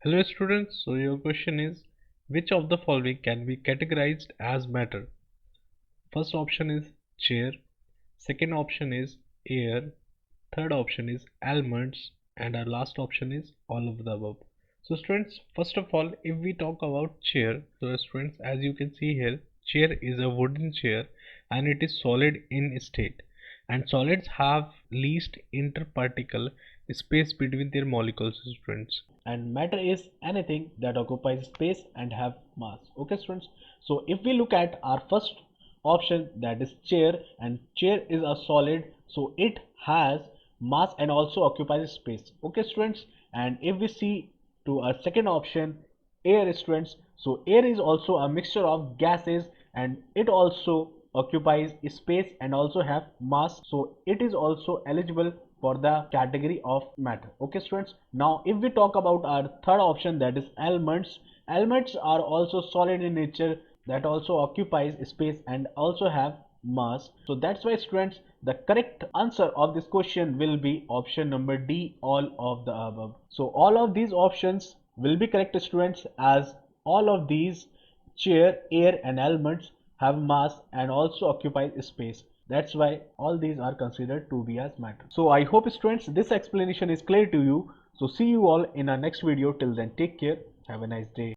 Hello students, so your question is which of the following can be categorized as matter? First option is chair, second option is air, third option is almonds, and our last option is all of the above. So students, first of all, if we talk about chair, so students, as you can see here, chair is a wooden chair and it is solid in state, and solids have least interparticle space between their molecules, students. And matter is anything that occupies space and have mass. Okay students, so if we look at our first option, that is chair, and chair is a solid, so it has mass and also occupies space. Okay students, and if we see to our second option, air, students, so air is also a mixture of gases and it also occupies space and also have mass, so it is also eligible for the category of matter. Okay students, now if we talk about our third option, that is elements. Elements are also solid in nature, that also occupies space and also have mass. So that's why students, the correct answer of this question will be option number D, all of the above. So all of these options will be correct students, as all of these, chair, air and elements, have mass and also occupy space. That's why all these are considered to be as matter. So I hope students this explanation is clear to you. So see you all in our next video. Till then, take care. Have a nice day.